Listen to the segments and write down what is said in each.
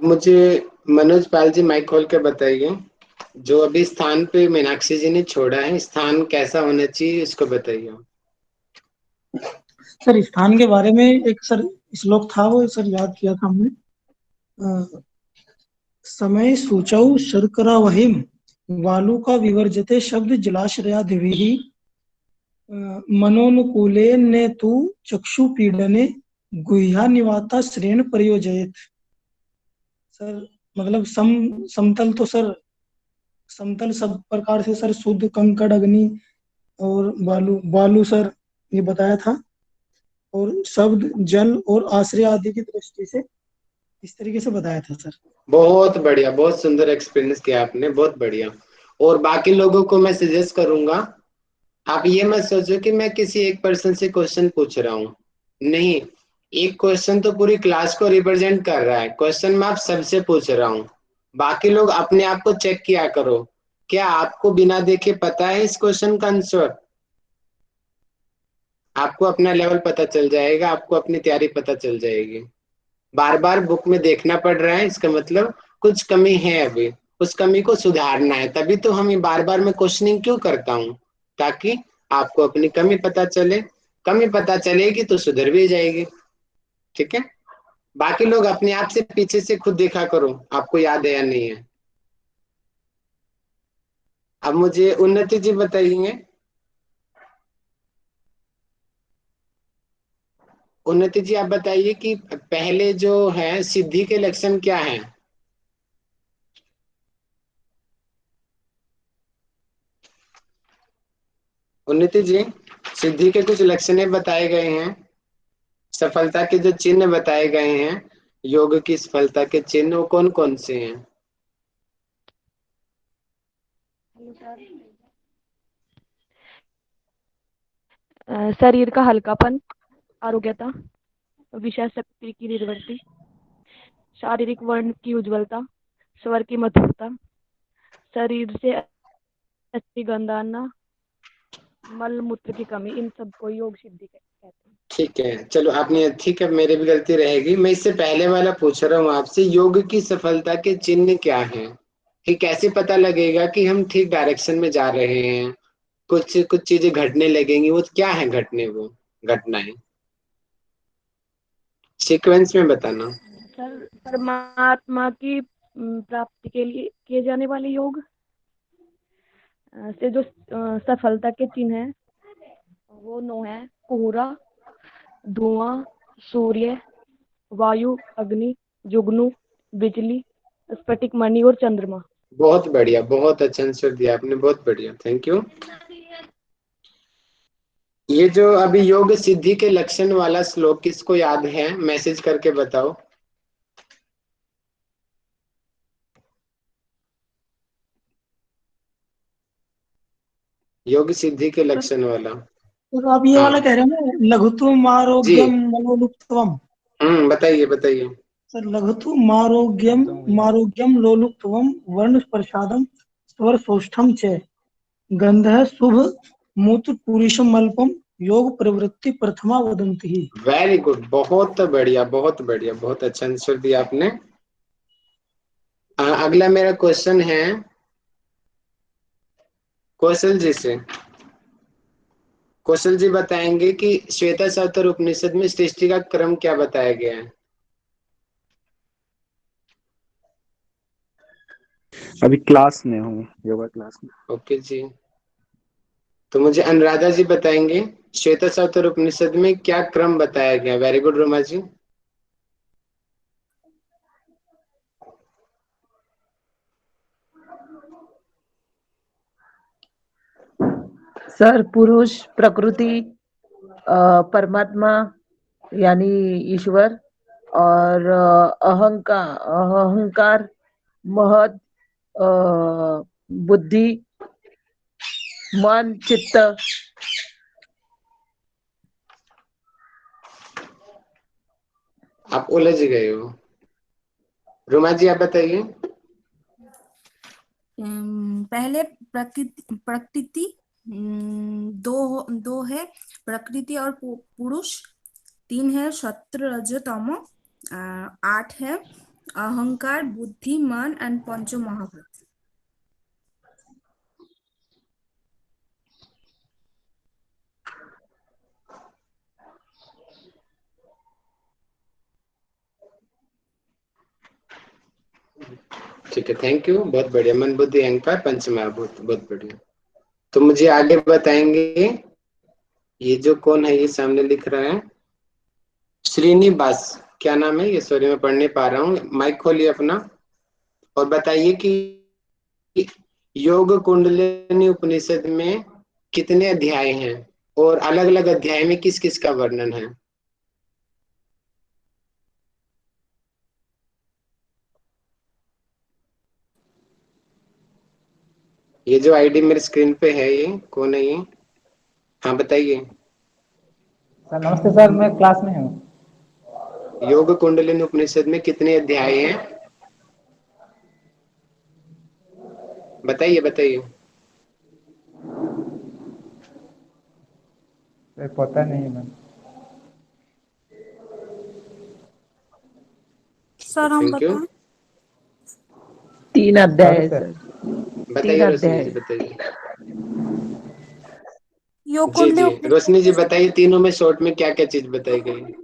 मुझे मनोज पाल जी माइक खोल के बताइए। जो अभी स्थान पे मीनाक्षी जी ने छोड़ा है, स्थान कैसा होना चाहिए इसको बताइए। सर स्थान के बारे में एक सर श्लोक था, वो सर याद किया था हमने। समय सूचौ शर्करा वहिम वालुका विवर्जते शब्द जलाश्रयादिभिः मनोनुकूले ने तु चक्षु पीडने गुह्या निवाता श्रेण प्रयोजयेत। सर मतलब समतल तो सर समतल सब प्रकार से सर शुद्ध कंकड़ अग्नि और बालू बालू सर ये बताया था। और शब्द जल और आश्रय आदि की दृष्टि से इस तरीके से बताया था सर। बहुत बढ़िया, बहुत सुंदर एक्सपीरियंस किया आपने, बहुत बढ़िया। और बाकी लोगों को मैं सजेस्ट करूंगा, आप ये मत सोचो कि मैं किसी एक पर्सन से क्वेश्चन पूछ रहा हूँ। नहीं, एक क्वेश्चन तो पूरी क्लास को रिप्रेजेंट कर रहा है, क्वेश्चन मैं आप सबसे पूछ रहा हूँ। बाकी लोग अपने आप को चेक किया करो, क्या आपको बिना देखे पता है इस क्वेश्चन का आंसर। आपको अपना लेवल पता चल जाएगा, आपको अपनी तैयारी पता चल जाएगी। बार बार बुक में देखना पड़ रहा है, इसका मतलब कुछ कमी है अभी, उस कमी को सुधारना है। तभी तो हम ये बार बार मैं क्वेश्चनिंग क्यों करता हूँ, ताकि आपको अपनी कमी पता चले। कमी पता चलेगी तो सुधर भी जाएगी। ठीक है, बाकी लोग अपने आप से पीछे से खुद देखा करो, आपको याद है या नहीं है। अब मुझे उन्नति जी बताइए। उन्नति जी आप बताइए कि पहले जो है सिद्धि के लक्षण क्या है। उन्नति जी, सिद्धि के कुछ लक्षण बताए गए हैं, सफलता के जो चिन्ह बताए गए हैं, योग की सफलता के चिन्ह वो कौन कौन से हैं। शरीर का हल्कापन, आरोग्यता, विषय शक्ति की निर्वृत्ति, शारीरिक वर्ण की उज्ज्वलता, स्वर की मधुरता, शरीर से अच्छी गंध आना, मल मूत्र की कमी, इन सबको योग सिद्धि कहते हैं। ठीक है, चलो आपने, ठीक है, मेरी भी गलती रहेगी। मैं इससे पहले वाला पूछ रहा हूँ आपसे, योग की सफलता के चिन्ह क्या हैं। ये कैसे पता लगेगा कि हम ठीक डायरेक्शन में जा रहे हैं। कुछ कुछ चीजें घटने लगेंगी, वो क्या है घटने, वो घटना है, सीक्वेंस में बताना। सर परमात्मा की प्राप्ति के लिए किए जाने वाले योग से जो सफलता के चिन्ह है वो 9 है। कोहरा, धुआं, सूर्य, वायु, अग्नि, जुगनू, बिजली, स्फटिक मणि और चंद्रमा। बहुत बढ़िया, बहुत अच्छा आंसर दिया आपने, बहुत बढ़िया, थैंक यू। ये जो अभी योग सिद्धि के लक्षण वाला श्लोक किसको याद है, मैसेज करके बताओ। योग सिद्धि के सर लक्षण वाला। तो आप ये वाला हाँ कह रहे हो ना, लघुत्वम जी, आरोग्यम मनोलुप्तवम। बताइए बताइए। सर लघुत्वम आरोग्यम लोलुप्तवम वर्ण प्रसादम स्वर सौष्ठम च गंधः शुभ मूत्र पुरुषम अल्पम योग प्रवृत्ति प्रथमा वदंती। वेरी गुड, बहुत बढ़िया, बहुत बढ़िया, बहुत अच्छा आंसर दिया आपने। अगला मेरा क्वेश्चन है कौशल जी से। कौशल जी बताएंगे कि श्वेता सवतर उपनिषद में सृष्टि का क्रम क्या बताया गया है। अभी क्लास में हूँ, योगा क्लास में। ओके जी, तो मुझे अनुराधा जी बताएंगे श्वेता सवतर उपनिषद में क्या क्रम बताया गया। वेरी गुड रोमा जी। सर पुरुष, प्रकृति, परमात्मा यानी ईश्वर, और अहंकार, महत, बुद्धि, मन, चित्त। आप उलझ गए हो। रोमा जी आप बताइए। पहले प्रकृति प्रकृति दो दो है, प्रकृति और पुरुष। 3 है शत्रु रज तमो। 8 है अहंकार, बुद्धि, मन एंड पंचो महाभूत। ठीक है, थैंक यू, बहुत बढ़िया। मन बुद्धि अहंकार पंच महाभूत, बहुत बढ़िया। तो मुझे आगे बताएंगे, ये जो कौन है, ये सामने लिख रहा है श्रीनिवास, क्या नाम है ये, सॉरी मैं पढ़ नहीं पा रहा हूँ, माइक खोलिए अपना और बताइए कि योग कुंडलिनी उपनिषद में कितने अध्याय हैं और अलग अलग अध्याय में किस किस का वर्णन है। ये जो आईडी मेरे स्क्रीन पे है, ये कौन है ये? हाँ बताइए। सर नमस्ते सर, मैं क्लास में हूँ। योग कुंडलिनी उपनिषद में कितने अध्याय हैं, बताइए बताइए। सर पता नहीं मैम। सर हम थैंक यू। बताएं? 3 अध्याय है सर सर। 3 बताइए रोशनी अध्याय जी, है। बताइए। योग जी कुंडली जी, रोशनी जी उपनिषद। बताइए, तीनों में शॉर्ट में क्या क्या चीज बताई गई।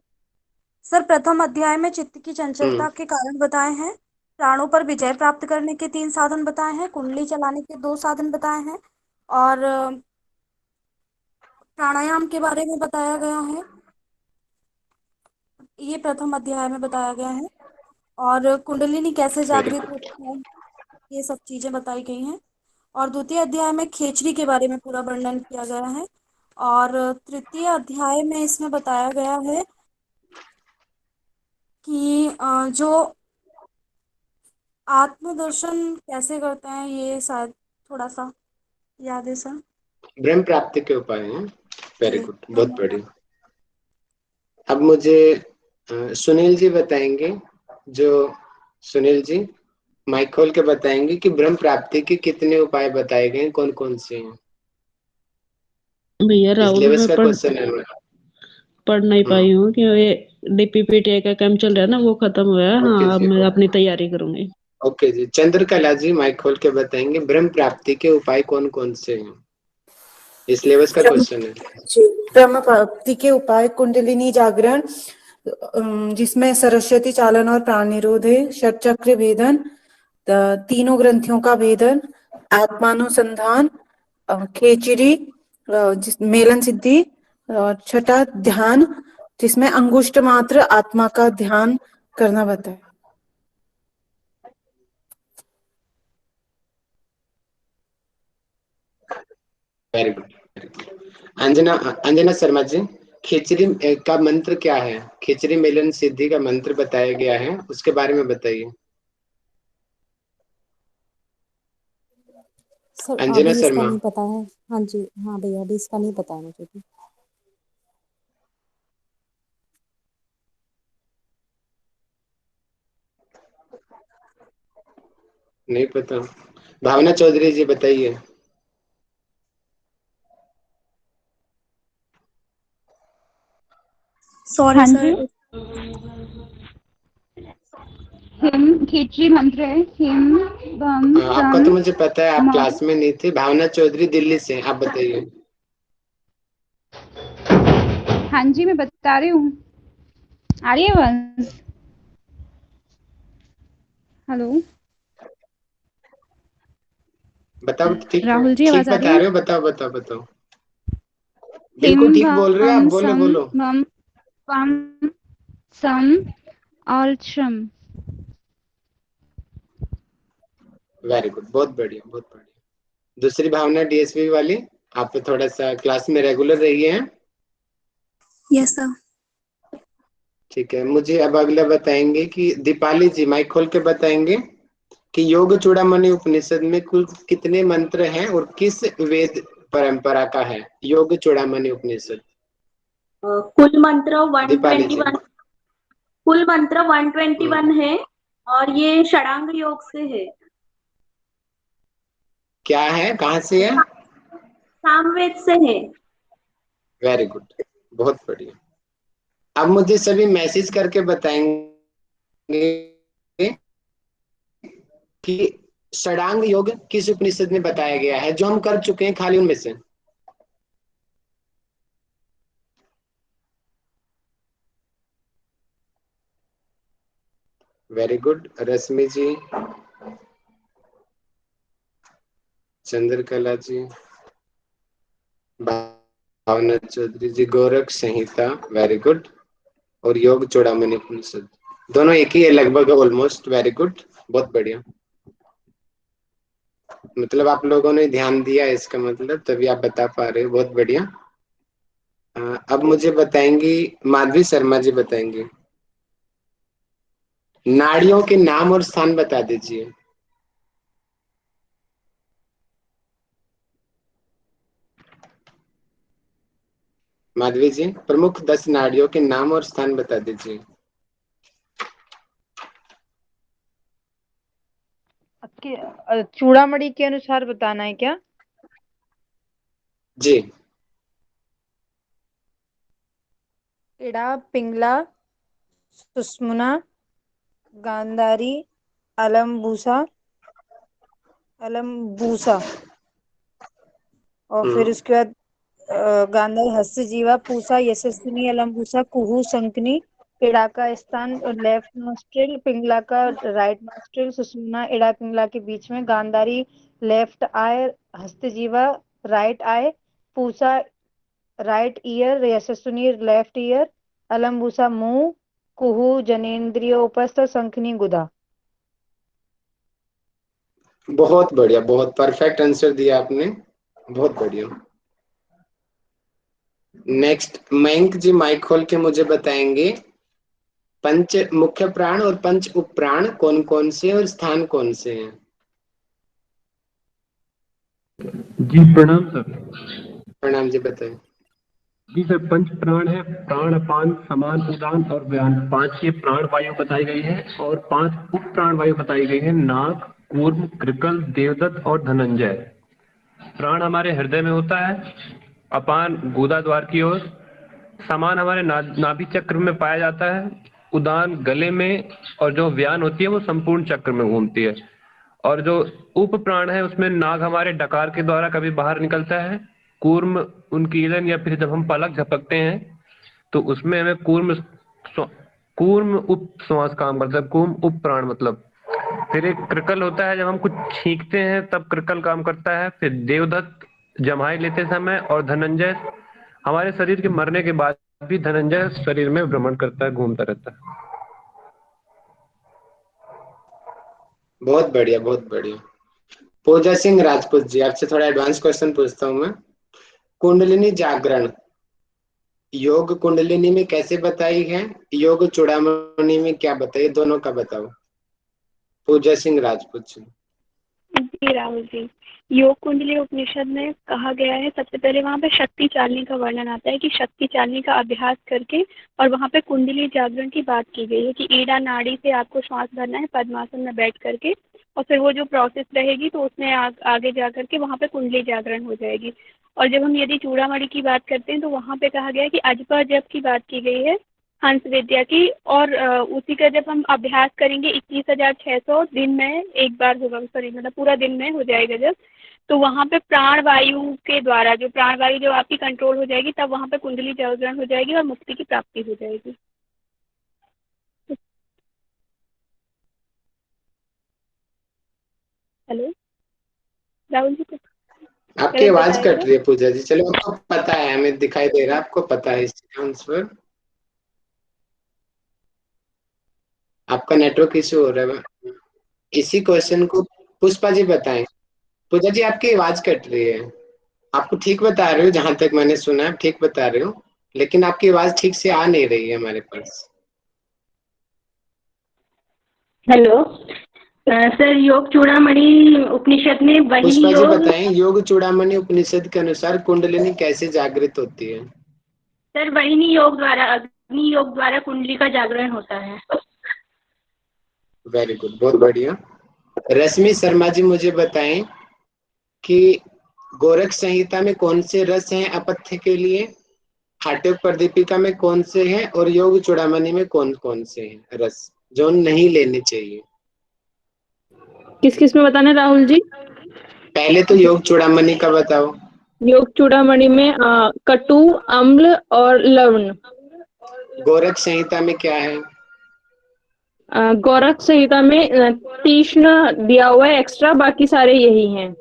सर प्रथम अध्याय में चित्त की हम्म। चंचलता के कारण बताए हैं, प्राणों पर विजय प्राप्त करने के 3 साधन बताए हैं, कुंडली चलाने के 2 साधन बताए हैं, और प्राणायाम के बारे में बताया गया है। ये प्रथम अध्याय में बताया गया है। और कुंडलिनी कैसे वेरी जागृत गुड। होती है, ये सब चीजें बताई गई हैं। और द्वितीय अध्याय में खेचरी के बारे में पूरा वर्णन किया गया है। और तृतीय अध्याय में इसमें बताया गया है कि जो आत्मदर्शन कैसे करते हैं, ये शायद थोड़ा सा याद है सर। ब्रह्म प्राप्ति के उपाय हैं। वेरी जी, गुड, बहुत बढ़िया। अब मुझे सुनील जी बताएंगे, जो सुनील जी माइक खोल के बताएंगे कि ब्रह्म प्राप्ति के कितने उपाय बताए गए हैं, कौन कौन से हैं। भैया इस राहुल, लेवस मैं का पढ़ क्वेश्चन है मेरा। पढ़ नहीं पाई हूँ कि ये डीपीपीटी का कैंप चल रहा है ना, वो खत्म हुआ है। ओके हाँ, अब जी, मैं अपनी तैयारी करूंगी। ओके जी। चंद्रकला जी माइक खोल के बताएंगे ब्रह्म प्राप्ति के उपाय कौन कौन से हैं, इस लेवस का ब्रह्म क्वेश्चन है। जी, ब्रह्म प्राप्ति के उपाय कुंडलिनी जागरण, जिसमें सरस्वती चालन और प्राण निरोध है, षटचक्र भेदन, तीनों ग्रंथियों का भेदन, आत्मानुसंधान, खेचरी, मेलन सिद्धि, और छठा ध्यान, जिसमें अंगुष्ठ मात्र आत्मा का ध्यान करना बताए। Very good. अंजना अंजना शर्मा जी, खिचड़ी का मंत्र क्या है, खिचड़ी मिलन सिद्धि का मंत्र बताया गया है, उसके बारे में बताइए। सर अंजना अभी इसका शर्मा। नहीं पता है। हाँ जी, हाँ भैया, अभी इसका नहीं पता है मुझे भी। नहीं पता। भावना चौधरी जी बताइए। सॉरी हाँ जी, सर। हिम खिचड़ी मंत्र है, हिम बम आपका सम तो मुझे पता है, आप म। क्लास में नहीं थे। भावना चौधरी दिल्ली से हैं, आप बताइए। हाँ जी, मैं बता रही हूँ। आ रही है आवाज? हेलो बताओ, ठीक राहुल जी, ठीक आवाज आ रही बता है? रहे हो, बताओ बताओ बताओ। हिम बिल्कुल ठीक बोल रहे हो आप, बम बोलो सम बोलो। मम पम सम और शम। वेरी गुड, बहुत बढ़िया बहुत बढ़िया। दूसरी भावना डीएसपी वाली, आप तो थोड़ा सा क्लास में रेगुलर रही हैं। Yes sir. ठीक है, मुझे अब अगला बताएंगे कि दीपाली जी माइक खोल के बताएंगे कि योग चूड़ामणि उपनिषद में कुल कितने मंत्र हैं और किस वेद परंपरा का है योग चूड़ामणि उपनिषद। कुल मंत्र दीपाली जी। 121, कुल मंत्र 121 हम्म, है और ये षडांग योग से है। क्या है, कहाँ से है? सामवेद से है। वेरी गुड, बहुत बढ़िया। अब मुझे सभी मैसेज करके बताएंगे कि षडांग योग किस उपनिषद में बताया गया है, जो हम कर चुके हैं खाली उनमें से। वेरी गुड रश्मि जी, चंद्रकला जी, भावना चौधरी जी, गोरख संहिता, वेरी गुड, और योग चूड़ामणि उपनिषद, दोनों एक ही है लगभग, ऑलमोस्ट। वेरी गुड, बहुत बढ़िया। मतलब आप लोगों ने ध्यान दिया इसका मतलब, तभी आप बता पा रहे हो, बहुत बढ़िया। अब मुझे बताएंगी माधवी शर्मा जी, बताएंगे नाड़ियों के नाम और स्थान बता दीजिए। माधवी जी, प्रमुख 10 नाड़ियों के नाम और स्थान बता दीजिए। चूड़ामणि के अनुसार बताना है क्या? जी। इड़ा, पिंगला, सुषुम्ना, गांधारी, अलम्बूसा, और फिर उसके बाद गांधारी, हस्तजीवा, पूसा, यशस्विनी, अलम्बूसा, कुहू, शंखनी। इड़ा का स्थान लेफ्ट नॉस्ट्रिल, पिंगला का राइट नॉस्ट्रिल, सुषुम्ना इड़ा पिंगला के बीच में, Gandhari left eye, Hastajiva right eye, Pusha right ear, Yashaswini left ear, Alambusha मुंह, कुहू जनेंद्रिय उपस्थ, शंखनी गुदा। बहुत बढ़िया, बहुत परफेक्ट आंसर दिया आपने, बहुत बढ़िया। नेक्स्ट मयंक जी, माइक खोल के मुझे बताएंगे पंच मुख्य प्राण और पंच उप प्राण कौन कौन से और स्थान कौन से हैं। जी प्रणाम सर। प्रणाम जी, बताएं। जी सर, पंच प्राण है प्राण, अपान, समान, उदान और व्यान। 5 ये प्राण वायु बताई गई है और 5 उप प्राण वायु बताई गई है, नाग, कूर्म, कृकल, देवदत्त और धनंजय। प्राण हमारे हृदय में होता है, अपान गुदा द्वार की ओर, समान हमारे नाभि चक्र में पाया जाता है, उदान गले में, और जो व्यान होती है वो संपूर्ण चक्र में घूमती है। और जो उप प्राण है उसमें नाग हमारे डकार के द्वारा कभी बाहर निकलता है, कूर्म उनकी ईलन, या फिर जब हम पलक झपकते हैं तो उसमें हमें कूर्म उप श्वास काम करता है, कूर्म उप प्राण मतलब। फिर एक कृकल होता है, जब हम कुछ छींकते हैं तब कृकल काम करता है। फिर देवदत्त जमाई लेते समय, और धनंजय हमारे शरीर के मरने के बाद भी धनंजय शरीर में भ्रमण करता है, घूमता रहता है। बहुत बढ़िया, बहुत बढ़िया। पूजा सिंह राजपूत जी, आपसे थोड़ा एडवांस क्वेश्चन पूछता हूं मैं। कुंडलिनी जागरण योग कुंडलिनी में कैसे बताई है, योग चूड़ामणि में क्या बताइए, दोनों का बताओ। पूजा सिंह राजपूत जी। जी राहुल जी, योग कुंडली उपनिषद में कहा गया है, सबसे पहले वहाँ पे शक्ति चालनी का वर्णन आता है कि शक्ति चालनी का अभ्यास करके, और वहाँ पे कुंडली जागरण की बात की गई है कि ईड़ा नाड़ी से आपको श्वास भरना है पद्मासन में बैठ करके, और फिर वो जो प्रोसेस रहेगी तो उसमें आगे जा करके वहाँ पे कुंडली जागरण हो जाएगी। और जब हम यदि चूड़ामणि की बात करते हैं तो वहाँ पे कहा गया है कि अजपा जप की बात की गई है, हंस विद्या की, और उसी का जब हम अभ्यास करेंगे 21,600 दिन में एक बार होगा, सॉरी मतलब पूरा दिन में हो जाएगा जब, तो वहाँ पे प्राण वायु के द्वारा, जो प्राण वायु जब आपकी कंट्रोल हो जाएगी तब वहाँ पे कुंडली जागरण हो जाएगी और मुक्ति की प्राप्ति हो जाएगी। हेलो राहुल जी, आपकी आवाज कट रही है पूजा जी। चलो आपको पता है, हमें दिखाई दे रहा है, आपको पता है इसका आंसर। आपका नेटवर्क इश्यू हो रहा है। इसी क्वेश्चन को पुष्पा जी बताएं। पूजा जी, आपकी आवाज कट रही है। आपको ठीक बता रहे हो, जहां तक मैंने सुना है ठीक बता रहे हो, लेकिन आपकी आवाज ठीक से आ नहीं रही है हमारे पास। हेलो सर, योग चूड़ामणि उपनिषद में वही पुष्पा जी योग, बताएं, योग चूड़ामणि उपनिषद के अनुसार कुंडलिनी कैसे जागृत होती है। सर वही योग द्वारा, अग्नि योग द्वारा कुंडली का जागरण होता है। वेरी गुड, बहुत बढ़िया। रश्मि शर्मा जी मुझे बताएं कि गोरख संहिता में कौन से रस हैं अपथ्य के लिए, हाटक प्रदीपिका में कौन से हैं, और योग चूड़ामणि में कौन कौन से हैं रस जो नहीं लेने चाहिए। किस किस में बताना है राहुल जी? पहले तो योग चूड़ामणि का बताओ। योग चूड़ामणि में कटु, अम्ल और लवण। गोरख संहिता में क्या है? गोरख संहिता में तीक्ष्ण दिया हुआ है एक्स्ट्रा, बाकी सारे यही हैं।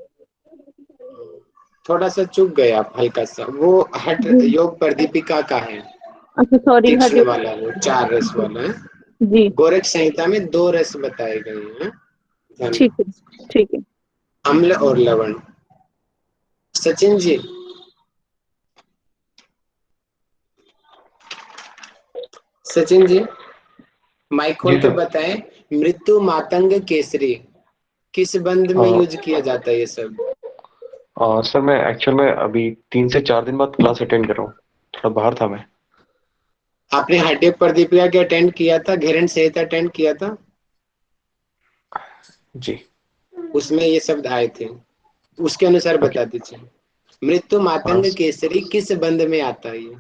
थोड़ा सा चूक गए आप, हल्का सा। वो हट योग प्रदीपिका का है। अच्छा सॉरी, हट तीक्ष्ण वाला, वो 4 रस वाला है। जी गोरख संहिता में 2 रस बताए गए हैं। ध्यान ठीक है, ठीक है। अम्ल और लवण। सचिन जी, सचिन जी माइक खोल जी के सर। बताएं, मृत्यु मातंग केसरी किस बंद में यूज किया जाता है ये सब? सर मैं एक्चुअल में अभी 3 से 4 दिन बाद क्लास अटेंड कर रहा हूँ, थोड़ा बाहर था मैं। आपने हड्डी प्रदीपिका के अटेंड किया था, घेरन सहित अटेंड किया था? जी। उसमें ये शब्द आए थे, उसके अनुसार बता दीजिए। मृत्यु मातंग केसरी किस बंद में आता है? ये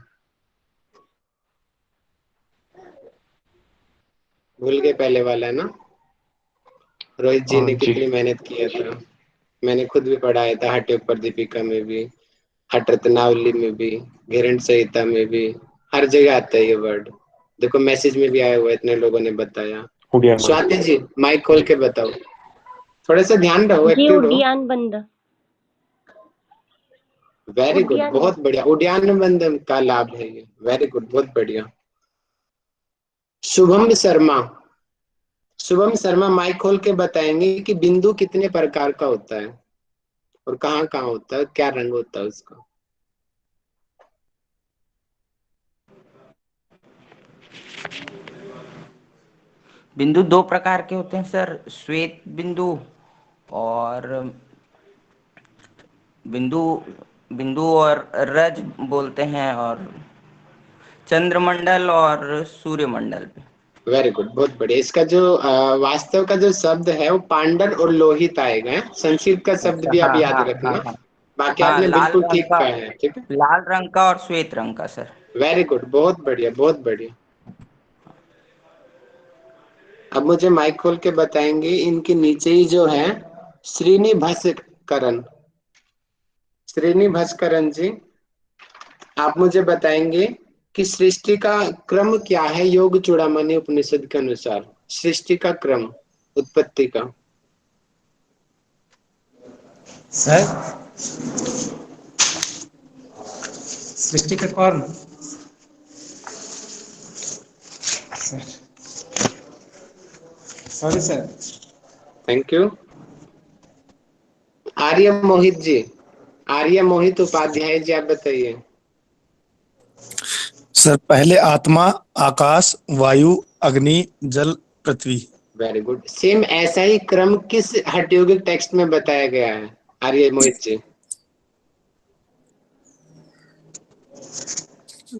भूल गए पहले वाला है ना? रोहित जी ने जी कितनी मेहनत किया था, मैंने खुद भी पढ़ाया था। हट्य प्रदीपिका में भी, हट रत्नावली में भी, घेरन संहिता में भी, हर जगह आता है ये वर्ड। देखो मैसेज में भी आया हुआ है, इतने लोगों ने बताया। उद्यान बंद। स्वाति जी माइक खोल के बताओ, थोड़ा सा ध्यान रहो, जी एक्टिव रहो। उद्यान बंद। वेरी गुड, उद्यान बहुत बढ़िया। उद्यान बंधन का लाभ है ये। वेरी गुड, बहुत बढ़िया। शुभम शर्मा, शुभम शर्मा माइक खोल के बताएंगे कि बिंदु कितने प्रकार का होता है और कहाँ कहाँ होता है, क्या रंग होता है उसका? बिंदु 2 प्रकार के होते हैं सर, श्वेत बिंदु और बिंदु बिंदु और रज बोलते हैं, और चंद्रमंडल और सूर्यमंडल भी। वेरी गुड, बहुत बढ़िया। इसका जो वास्तव का जो शब्द है वो पांडर और लोहित आएगा है। संस्कृत का शब्द अच्छा, भी आप हाँ याद हाँ हाँ रखना। हाँ बाकी हाँ, आपने लाल बिल्कुल रंग ठीक का, कहा है, ठीक है। लाल रंग का और श्वेत रंग का सर। वेरी गुड, बहुत बढ़िया, बहुत बढ़िया। अब मुझे माइक खोल के बताएंगे, इनके नीचे ही जो है श्रीनी भास्करन, श्रीनी भास्करन जी, आप मुझे बताएंगे कि सृष्टि का क्रम क्या है योग चूड़ामणि उपनिषद के अनुसार? सृष्टि का क्रम, उत्पत्ति का। सर सृष्टि का कौन sir? Sorry sir. Thank you. Arya Mohit ji, Arya Mohit Upadhyay ji, आप बताइए। सर पहले आत्मा, आकाश, वायु, अग्नि, जल, पृथ्वी। Very good. सेम ऐसा ही क्रम किस हठयोगिक टेक्स्ट में बताया गया है, आर्य मोहित जी?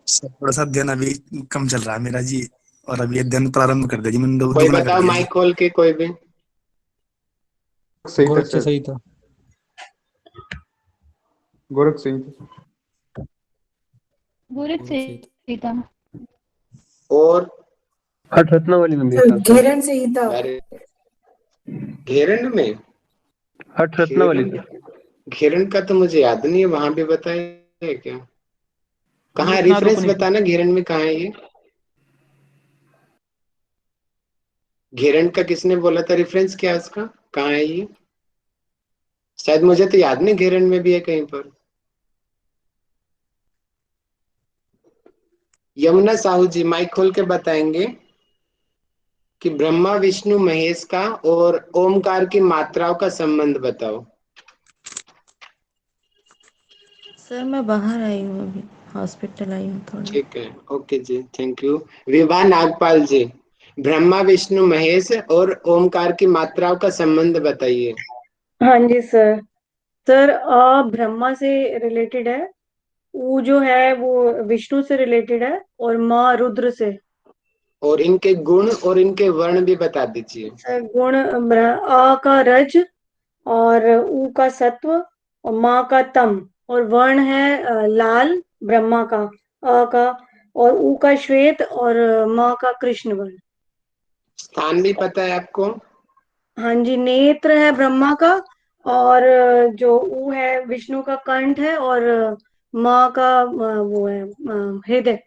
सर थोड़ा सा अध्ययन अभी कम चल रहा है मेरा जी, और अभी अध्ययन प्रारंभ कर दिया जी मैंने, कोई दुगना कर बताओ दिया जी। माइक खोल के, कोई भी। गोरख संहिता। गोरख संहिता। गोरख संहिता। और हठ रत्नावली में भी था। घेरन संहिता। घेरन में, हठ रत्नावली। घेरन का तो मुझे याद नहीं है, वहां भी बताया है क्या? कहाँ है अमृतनाथ रेफरेंस, उपनिषद। बताना घेरन में कहाँ है ये? घेरन का किसने बोला था, रेफरेंस क्या है उसका, कहाँ है ये? शायद मुझे तो याद नहीं घेरन में भी है कहीं पर। यमुना साहू जी माइक खोल के बताएंगे कि ब्रह्मा विष्णु महेश का और ओमकार की मात्राओं का संबंध बताओ। सर मैं बाहर आई हूँ, अभी हॉस्पिटल आई हूँ थोड़ा। ठीक है, ओके जी, थैंक यू। विभा नागपाल जी, ब्रह्मा विष्णु महेश और ओमकार की मात्राओं का संबंध बताइए। हाँ जी सर। सर ब्रह्मा से रिलेटेड है, ऊ जो है वो विष्णु से रिलेटेड है, और माँ रुद्र से। और इनके गुण और इनके वर्ण भी बता दीजिए। सर गुण आ का रज, और ऊ का सत्व, और माँ का तम, और वर्ण है लाल ब्रह्मा का, आ का, और ऊ का श्वेत, और माँ का कृष्ण वर्ण। स्थान भी पता है आपको? हाँ जी, नेत्र है ब्रह्मा का, और जो ऊ है विष्णु का कंठ है, और माँ का वो है हृदय।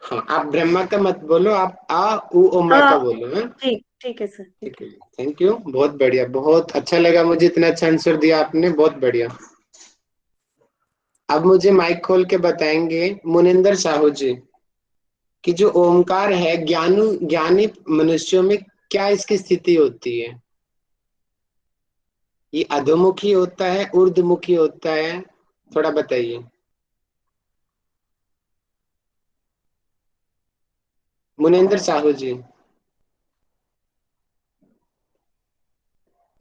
हाँ, आप ब्रह्मा का मत बोलो, आप आ उ ओमा का बोलो। है ठीक ठीक है सर, ठीक ठीक है, थैंक यू, बहुत बढ़िया, बहुत अच्छा लगा मुझे, इतना अच्छा आंसर दिया आपने, बहुत बढ़िया। अब मुझे माइक खोल के बताएंगे मुनिंदर साहू जी कि जो ओमकार है ज्ञानी मनुष्यों में क्या इसकी स्थिति होती है? ये अधोमुखी होता है, ऊर्ध्वमुखी होता है, थोड़ा बताइए। मुनिंदर साहू जी,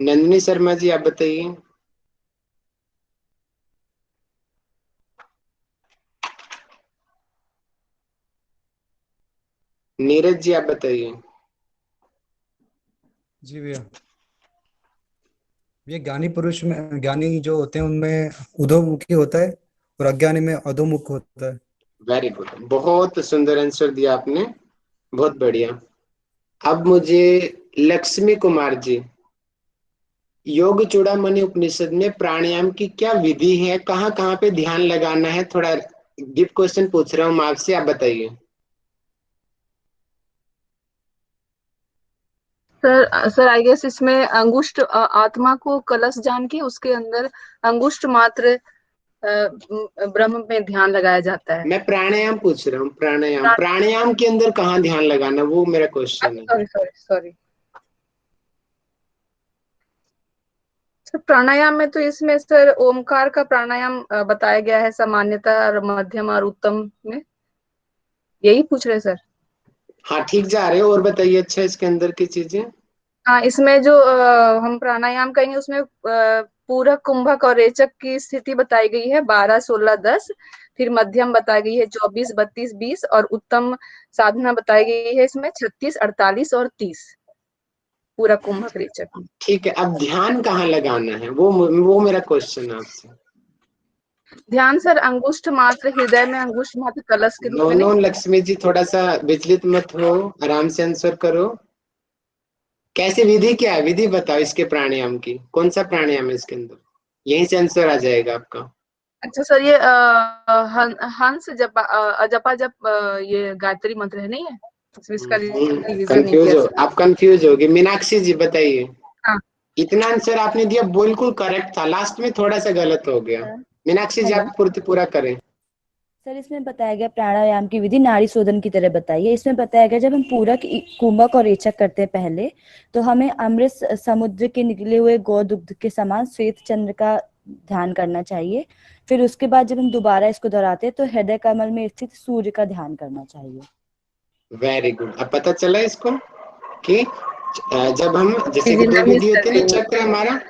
नंदिनी शर्मा जी, आप बताइए। नीरज जी, आप बताइए। जी भैया, ये ज्ञानी पुरुष में, ज्ञानी जो होते हैं उनमें उधोमुखी होता है और अज्ञानी में अधोमुख होता है। वेरी गुड, बहुत सुंदर आंसर दिया आपने, बहुत बढ़िया। अब मुझे लक्ष्मी कुमार जी, योग चूड़ामणि उपनिषद में प्राणायाम की क्या विधि है, कहाँ कहाँ पे ध्यान लगाना है, थोड़ा डीप क्वेश्चन पूछ रहा हूँ मैं आपसे, आप बताइए। सर आई गेस इसमें अंगुष्ठ आत्मा को कलश जान के उसके अंदर अंगुष्ठ मात्र ब्रह्म में ध्यान लगाया जाता है। मैं प्राणायाम पूछ रहा हूँ, प्राणायाम के अंदर कहाँ ध्यान लगाना, वो मेरा क्वेश्चन है। सॉरी सॉरी सॉरी सर, प्राणायाम में तो इसमें सर ओमकार का प्राणायाम बताया गया है, सामान्यता और मध्यम और उत्तम में, यही पूछ रहे सर? हाँ, ठीक जा रहे हो, और बताइए अच्छा इसके अंदर की चीजें। हाँ, इसमें जो हम प्राणायाम करेंगे उसमें पूरक, कुंभक और रेचक की स्थिति बताई गई है 12, 16, 10। फिर मध्यम बताई गई है 24, 32, 20, और उत्तम साधना बताई गई है इसमें 36, 48 और 30, पूरक, कुंभक, रेचक। ठीक है, अब ध्यान कहाँ लगाना है, वो मेरा क्वेश्चन है आपसे। ध्यान सर अंगुष्ठ मात्र हृदय में, अंगुष्ठ मात्र कलश के रूप नो में। नो नहीं, लक्ष्मी जी, थोड़ा सा विचलित मत हो, आराम से आंसर करो। कैसे, विधि क्या है, विधि बताओ इसके प्राणायाम की, कौन सा प्राणायाम है इसके अंदर, यहीं से आंसर आ जाएगा आपका। अच्छा सर, ये हंस जपा अजपा जप, ये गायत्री मंत्र है, नहीं है? इसका रिवीजन नहीं कंफ्यूज किया हो सर। आप, कंफ्यूज होगी। मीनाक्षी जी बताइए। हाँ, इतना आंसर आपने दिया, बिल्कुल करेक्ट था, लास्ट में थोड़ा सा गलत हो गया। मीनाक्षी जी, हेलो आप पूरा करें। सर, इसमें बताया गया प्राणायाम की विधि नाड़ी शोधन की तरह बताई है। इसमें बताया गया जब हम पूरक, कुंभक और रेचक करते हैं पहले, तो हमें अमृत समुद्र के निकले हुए गोदुग्ध के समान श्वेत चंद्र का ध्यान करना चाहिए। फिर उसके बाद जब हम दोबारा इसको दोहराते हैं तो हृदय कमल में स्थित सूर्य का ध्यान करना चाहिए। वेरी गुड, अब पता चला इसको कि जब हम, जैसे कि दो विधि होती है ना, चक्र हमारा,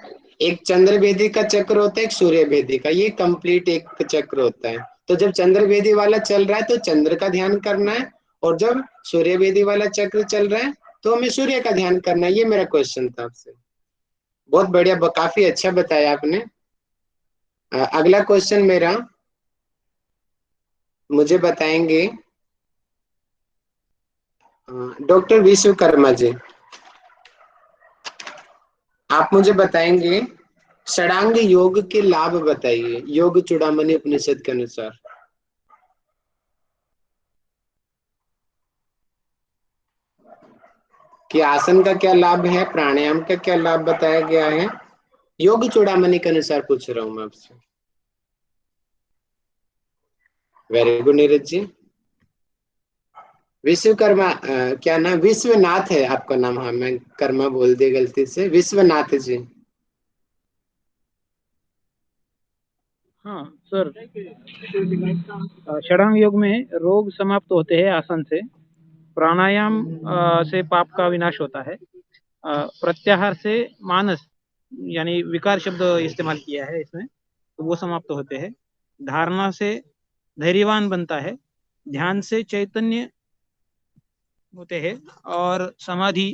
एक चंद्र भेदी का चक्र होता है, एक सूर्य भेदी का, ये कंप्लीट एक चक्र होता है। तो जब चंद्र भेदी वाला चल रहा है तो चंद्र का ध्यान करना है, और जब सूर्य भेदी वाला चक्र चल रहा है तो हमें सूर्य का ध्यान करना है। ये मेरा क्वेश्चन था आपसे, बहुत बढ़िया, काफी अच्छा बताया आपने। अगला क्वेश्चन मेरा, मुझे बताएंगे डॉक्टर विश्वकर्मा जी, आप मुझे बताएंगे षडांग योग के लाभ बताइए, योग चूड़ामणि उपनिषद के अनुसार। कि आसन का क्या लाभ है, प्राणायाम का क्या लाभ बताया गया है, योग चूड़ामणि के अनुसार पूछ रहा हूं मैं आपसे। Very good Neeraj ji. विश्वकर्मा, क्या नाम, विश्वनाथ है आपका नाम? हाँ, मैं कर्मा बोल दिया गलती से, विश्वनाथ जी। हाँ सर, षडांग योग में रोग समाप्त होते हैं आसन से, प्राणायाम से पाप का विनाश होता है, प्रत्याहार से मानस यानी विकार शब्द इस्तेमाल किया है इसमें, तो वो समाप्त होते हैं, धारणा से धैर्यवान बनता है, ध्यान से चैतन्य होते हैं, और समाधि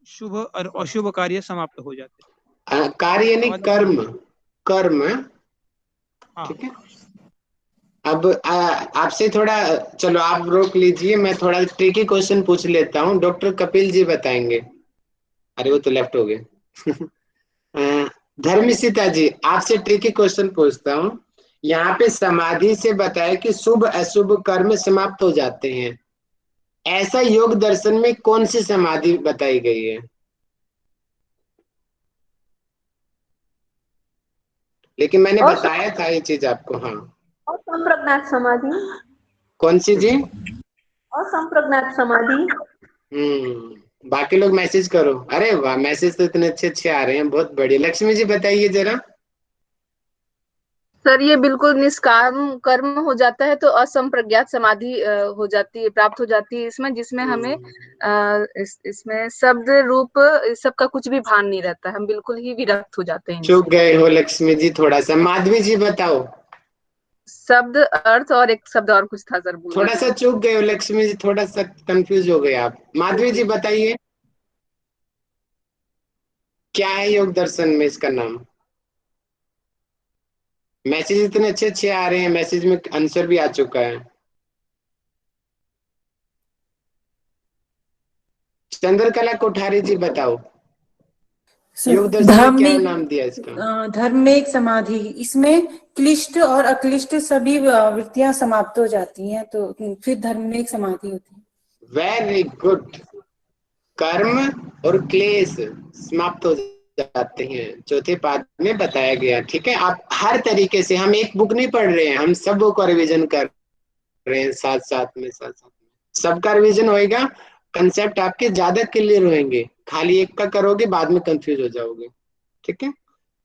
शुभ और अशुभ कार्य समाप्त हो जाते हैं। कार्य यानी कर्म, कर्म, हाँ, ठीक है। अब आपसे थोड़ा, चलो आप रोक लीजिए, मैं थोड़ा ट्रिकी क्वेश्चन पूछ लेता हूँ, डॉक्टर कपिल जी बताएंगे। अरे वो तो लेफ्ट हो गए। धर्मसीता जी, आपसे ट्रिकी क्वेश्चन पूछता हूँ। यहाँ पे समाधि से बताया कि शुभ अशुभ कर्म समाप्त हो जाते हैं, ऐसा योग दर्शन में कौन सी समाधि बताई गई है? लेकिन मैंने बताया था ये चीज आपको। हाँ, असंप्रज्ञात समाधि। कौन सी जी? असंप्रज्ञात समाधि। बाकी लोग मैसेज करो। अरे वाह, मैसेज तो इतने अच्छे अच्छे आ रहे हैं, बहुत बढ़िया। लक्ष्मी जी बताइए जरा। सर ये बिल्कुल निष्काम कर्म हो जाता है तो असंप्रज्ञात समाधि हो जाती है, प्राप्त हो जाती है इसमें, जिसमें हमें इसमें शब्द रूप इस सब का कुछ भी भान नहीं रहता, हम बिल्कुल ही विरक्त हो जाते हैं चूक इनसे। गए हो लक्ष्मी जी थोड़ा सा। माधवी जी बताओ। शब्द अर्थ और एक शब्द और कुछ था सर, भूल थोड़ा गई सा चूक गए हो लक्ष्मी जी, थोड़ा सा कंफ्यूज हो गए आप। माधवी जी बताइए, क्या है योग दर्शन में इसका नाम? मैसेज इतने अच्छे अच्छे आ रहे हैं, मैसेज में आंसर भी आ चुका है। चंद्रकला कोठारी जी बताओ, योग दर्शन में क्या नाम दिया इसका? धर्मिक समाधि, इसमें क्लिष्ट और अक्लिष्ट सभी वृत्तियां समाप्त हो जाती हैं, तो फिर धर्मिक समाधि होती है। Very good. कर्म और क्लेश समाप्त हो जाते हैं, चौथे पाद में बताया गया। ठीक है, आप हर तरीके से, हम एक बुक नहीं पढ़ रहे हैं, हम सब बुक का रिविजन कर रहे हैं साथ साथ में, सबका रिविजन होएगा, कंसेप्ट आपके ज्यादा क्लियर होंगे। खाली एक का करोगे बाद में कंफ्यूज हो जाओगे। ठीक है,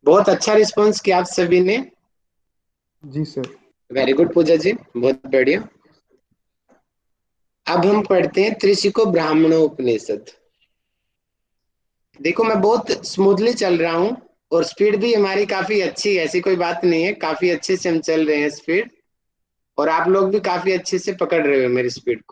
बहुत अच्छा रिस्पॉन्स किया आप सभी ने। जी सर। वेरी गुड पूजा जी, बहुत बढ़िया। अब हम पढ़ते हैं त्रिशिको ब्राह्मणोपनिषद। देखो मैं बहुत स्मूथली चल रहा हूँ और स्पीड भी हमारी काफी अच्छी है, ऐसी कोई बात नहीं है, काफी अच्छे से हम चल रहे हैं स्पीड, और आप लोग भी काफी अच्छे से पकड़ रहे हो मेरी स्पीड को।